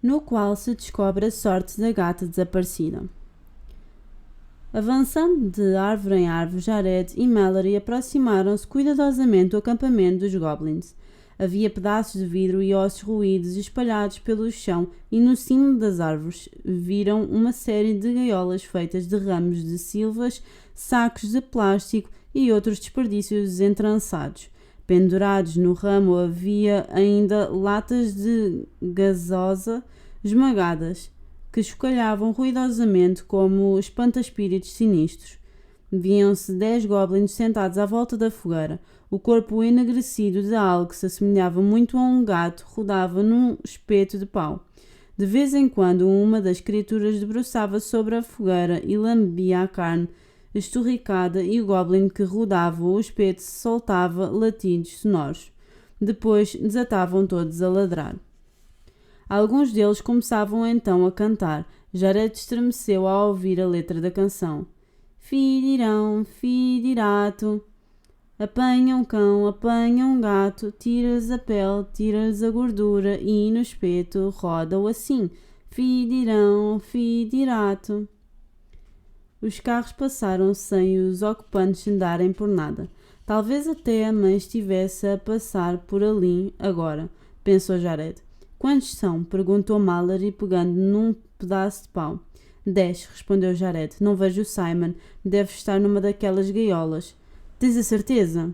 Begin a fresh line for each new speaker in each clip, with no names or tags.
no qual se descobre a sorte da gata desaparecida. Avançando de árvore em árvore, Jared e Mallory aproximaram-se cuidadosamente do acampamento dos goblins. Havia pedaços de vidro e ossos roídos espalhados pelo chão e no cimo das árvores viram uma série de gaiolas feitas de ramos de silvas, sacos de plástico e outros desperdícios entrançados. Pendurados no ramo havia ainda latas de gasosa esmagadas, que chocalhavam ruidosamente como espanta-espíritos sinistros. Viam-se 10 goblins sentados à volta da fogueira. O corpo enegrecido de algo que se assemelhava muito a um gato rodava num espeto de pau. De vez em quando, uma das criaturas debruçava sobre a fogueira e lambia a carne esturricada e o goblin que rodava o espeto soltava latidos sonoros. Depois desatavam todos a ladrar. Alguns deles começavam então a cantar. Jared estremeceu ao ouvir a letra da canção. Fidirão, fidirato. Apanha um cão, apanha um gato, tira-lhes a pele, tira-lhes a gordura e no espeto roda-o assim. Fidirão, fidirato. Os carros passaram sem os ocupantes darem por nada. Talvez até a mãe estivesse a passar por ali agora, pensou Jared. Quantos são? Perguntou Mallory, pegando num pedaço de pau. 10, respondeu Jared. Não vejo o Simon. Deve estar numa daquelas gaiolas. Tens a certeza?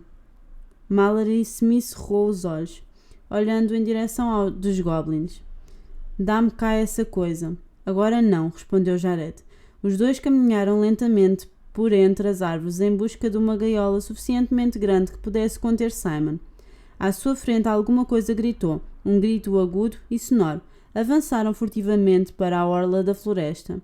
Mallory semicerrou os olhos, olhando em direção dos goblins. Dá-me cá essa coisa. Agora não, respondeu Jared. Os dois caminharam lentamente por entre as árvores em busca de uma gaiola suficientemente grande que pudesse conter Simon. À sua frente alguma coisa gritou, um grito agudo e sonoro. Avançaram furtivamente para a orla da floresta.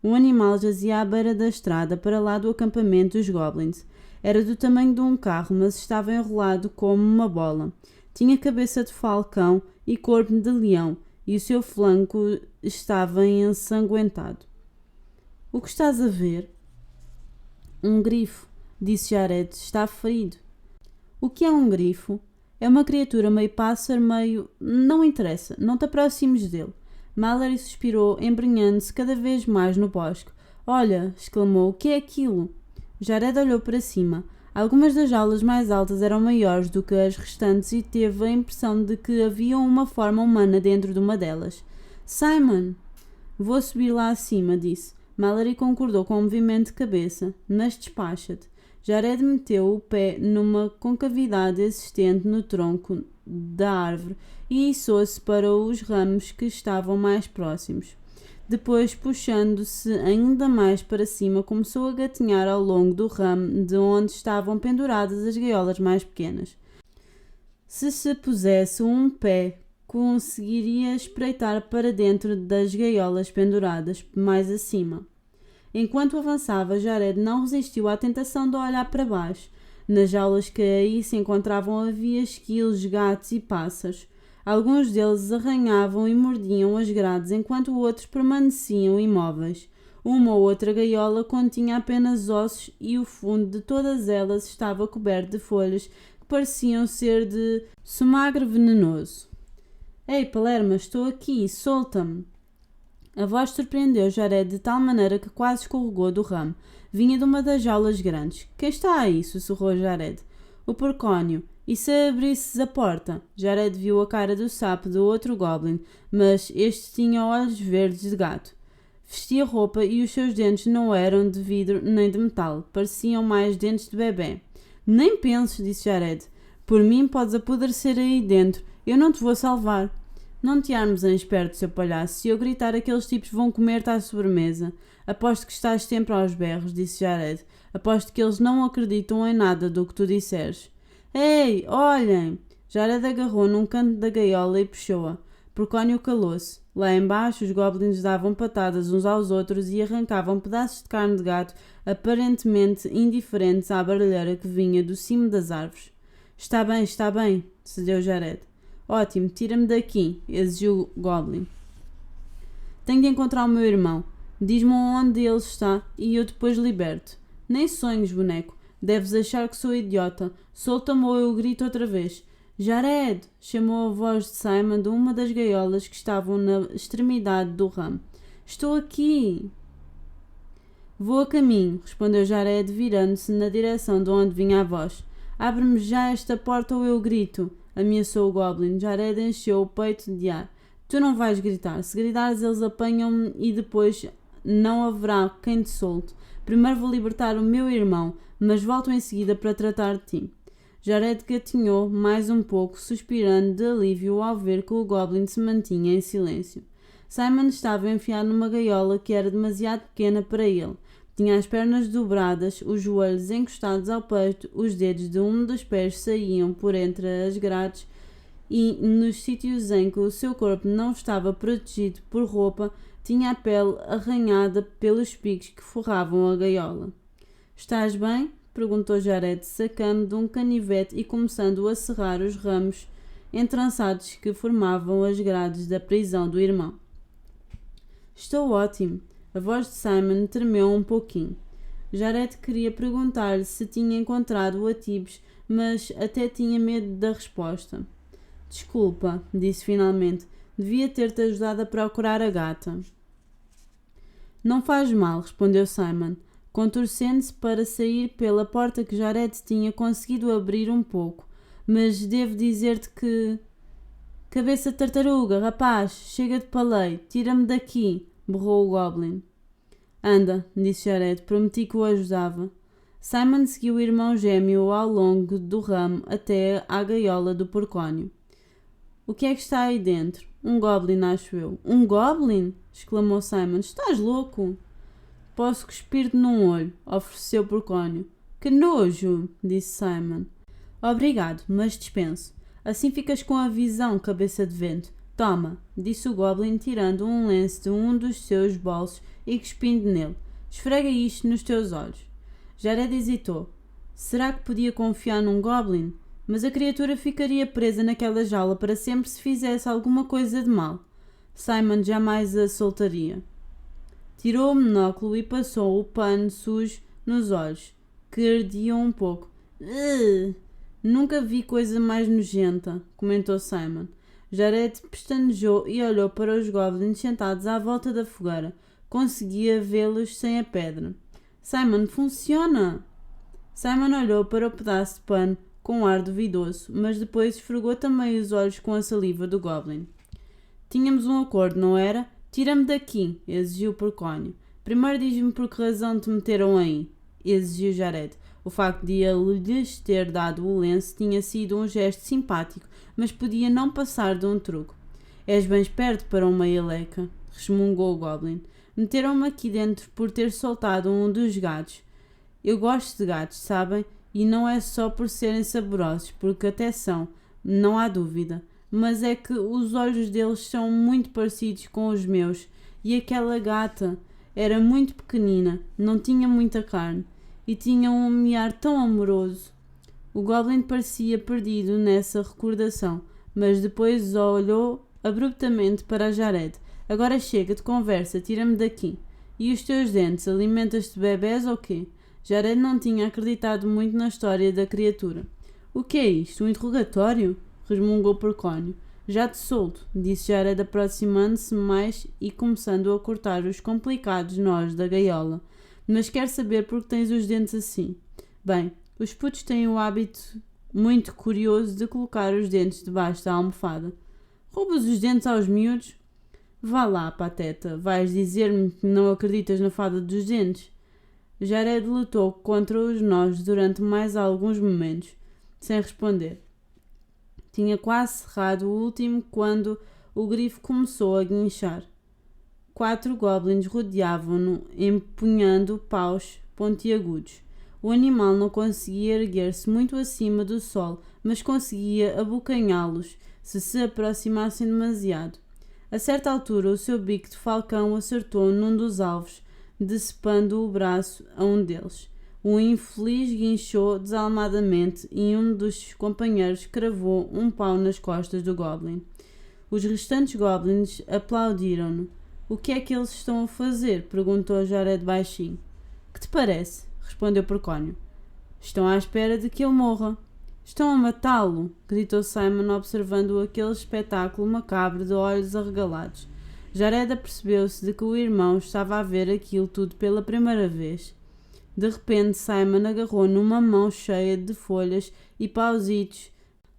Um animal jazia à beira da estrada para lá do acampamento dos goblins. Era do tamanho de um carro, mas estava enrolado como uma bola. Tinha cabeça de falcão e corpo de leão, e o seu flanco estava ensanguentado. O que estás a ver? Um grifo, disse Jared. Está ferido. O que é um grifo? É uma criatura meio pássaro, meio... Não interessa, não te aproximes dele. Mallory suspirou, embrenhando-se cada vez mais no bosque. Olha, exclamou, o que é aquilo? Jared olhou para cima. Algumas das jaulas mais altas eram maiores do que as restantes e teve a impressão de que havia uma forma humana dentro de uma delas. Simon! Vou subir lá acima, disse. Mallory concordou com um movimento de cabeça. Mas despacha-te. Jared meteu o pé numa concavidade existente no tronco da árvore e içou-se para os ramos que estavam mais próximos. Depois, puxando-se ainda mais para cima, começou a gatinhar ao longo do ramo de onde estavam penduradas as gaiolas mais pequenas. Se pusesse um pé, conseguiria espreitar para dentro das gaiolas penduradas mais acima. Enquanto avançava, Jared não resistiu à tentação de olhar para baixo. Nas jaulas que aí se encontravam havia esquilos, gatos e pássaros. Alguns deles arranhavam e mordiam as grades, enquanto outros permaneciam imóveis. Uma ou outra gaiola continha apenas ossos e o fundo de todas elas estava coberto de folhas que pareciam ser de sumagre venenoso. Ei, Palerma, estou aqui, solta-me! A voz surpreendeu Jared de tal maneira que quase escorregou do ramo. Vinha de uma das jaulas grandes. Quem está aí? Sussurrou Jared. O porcónio. E se abrisses a porta? Jared viu a cara do sapo do outro goblin, mas este tinha olhos verdes de gato. Vestia roupa e os seus dentes não eram de vidro nem de metal. Pareciam mais dentes de bebê. Nem penses, disse Jared. Por mim podes apodrecer aí dentro. Eu não te vou salvar. Não te armes em esperto, seu palhaço. Se eu gritar, aqueles tipos vão comer-te à sobremesa. Aposto que estás sempre aos berros, disse Jared. Aposto que eles não acreditam em nada do que tu disseres. Ei, olhem! Jared agarrou num canto da gaiola e puxou-a. Porcónio calou-se. Lá embaixo, os goblins davam patadas uns aos outros e arrancavam pedaços de carne de gato aparentemente indiferentes à barulheira que vinha do cimo das árvores. Está bem, cedeu Jared. Ótimo, tira-me daqui, exigiu o Goblin. Tenho de encontrar o meu irmão. Diz-me onde ele está e eu depois liberto. Nem sonhos, boneco. Deves achar que sou idiota. Solta-me ou eu grito outra vez. Jared! Chamou a voz de Simon de uma das gaiolas que estavam na extremidade do ramo. Estou aqui! Vou a caminho, respondeu Jared, virando-se na direção de onde vinha a voz. Abre-me já esta porta ou eu grito, ameaçou o Goblin. Jared encheu o peito de ar. Tu não vais gritar. Se gritares, eles apanham-me e depois não haverá quem te solte. Primeiro vou libertar o meu irmão, mas volto em seguida para tratar de ti. Jared gatinhou mais um pouco, suspirando de alívio ao ver que o Goblin se mantinha em silêncio. Simon estava enfiado numa gaiola que era demasiado pequena para ele. Tinha as pernas dobradas, os joelhos encostados ao peito, os dedos de um dos pés saíam por entre as grades e, nos sítios em que o seu corpo não estava protegido por roupa, tinha a pele arranhada pelos picos que forravam a gaiola. Estás bem? Perguntou Jared, sacando de um canivete e começando a serrar os ramos entrançados que formavam as grades da prisão do irmão. Estou ótimo. A voz de Simon tremeu um pouquinho. Jared queria perguntar-lhe se tinha encontrado o Atibes, mas até tinha medo da resposta. Desculpa, disse finalmente. Devia ter-te ajudado a procurar a gata. Não faz mal, respondeu Simon, contorcendo-se para sair pela porta que Jared tinha conseguido abrir um pouco. Mas devo dizer-te que... Cabeça de tartaruga, rapaz, chega de paleio, tira-me daqui, berrou o Goblin. Anda, disse Jared, prometi que o ajudava. Simon seguiu o irmão gêmeo ao longo do ramo até à gaiola do porcónio. O que é que está aí dentro? Um Goblin, acho eu. Um Goblin? Exclamou Simon. Estás louco? Posso cuspir-te num olho, ofereceu o porcónio. Que nojo, disse Simon. Obrigado, mas dispenso. Assim ficas com a visão, cabeça de vento. Toma, disse o Goblin, tirando um lenço de um dos seus bolsos e cuspindo nele. Esfrega isto nos teus olhos. Jared hesitou. Será que podia confiar num Goblin? Mas a criatura ficaria presa naquela jaula para sempre se fizesse alguma coisa de mal. Simon jamais a soltaria. Tirou o monóculo e passou o pano sujo nos olhos, que ardiam um pouco. Nunca vi coisa mais nojenta, comentou Simon. Jared pestanejou e olhou para os goblins sentados à volta da fogueira. Conseguia vê-los sem a pedra. Simon, funciona! Simon olhou para o pedaço de pano com um ar duvidoso, mas depois esfregou também os olhos com a saliva do Goblin. Tínhamos um acordo, não era? Tira-me daqui, exigiu o porcónio. Primeiro diz-me por que razão te meteram aí, exigiu Jared. O facto de ele lhes ter dado o lenço tinha sido um gesto simpático, mas podia não passar de um truque. És bem esperto para uma eleca, resmungou o Goblin. Meteram-me aqui dentro por ter soltado um dos gatos. Eu gosto de gatos, sabem? E não é só por serem saborosos, porque até são, não há dúvida. Mas é que os olhos deles são muito parecidos com os meus. E aquela gata era muito pequenina, não tinha muita carne. E tinha um miar tão amoroso. O Goblin parecia perdido nessa recordação, mas depois olhou abruptamente para Jared. Agora chega de conversa, tira-me daqui. E os teus dentes, alimentas-te de bebés ou quê? Jared não tinha acreditado muito na história da criatura. O que é isto? Um interrogatório? Resmungou Porcónio. Já te solto, disse Jared, aproximando-se mais e começando a cortar os complicados nós da gaiola. Mas quero saber por que tens os dentes assim. Bem, os putos têm o hábito muito curioso de colocar os dentes debaixo da almofada. Roubas os dentes aos miúdos? Vá lá, pateta, vais dizer-me que não acreditas na fada dos dentes? Jared lutou contra os nós durante mais alguns momentos, sem responder. Tinha quase cerrado o último quando o grifo começou a guinchar. 4 goblins rodeavam-no, empunhando paus pontiagudos. O animal não conseguia erguer-se muito acima do solo, mas conseguia abocanhá-los se aproximassem demasiado. A certa altura, o seu bico de falcão acertou num dos alvos, decepando o braço a um deles. O infeliz guinchou desalmadamente e um dos companheiros cravou um pau nas costas do goblin. Os restantes goblins aplaudiram-no. O que é que eles estão a fazer? Perguntou Jared baixinho. Que te parece? Respondeu Porcónio. Estão à espera de que ele morra. Estão a matá-lo! Gritou Simon, observando aquele espetáculo macabro de olhos arregalados. Jared apercebeu-se de que o irmão estava a ver aquilo tudo pela primeira vez. De repente, Simon agarrou numa mão cheia de folhas e pausitos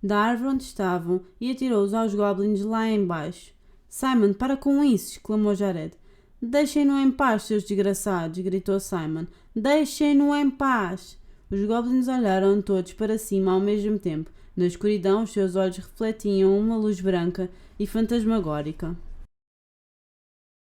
da árvore onde estavam e atirou-os aos goblins lá embaixo. Simon, para com isso! Exclamou Jared. Deixem-no em paz, seus desgraçados! Gritou Simon. Deixem-no em paz! Os goblins olharam todos para cima ao mesmo tempo. Na escuridão, os seus olhos refletiam uma luz branca e fantasmagórica.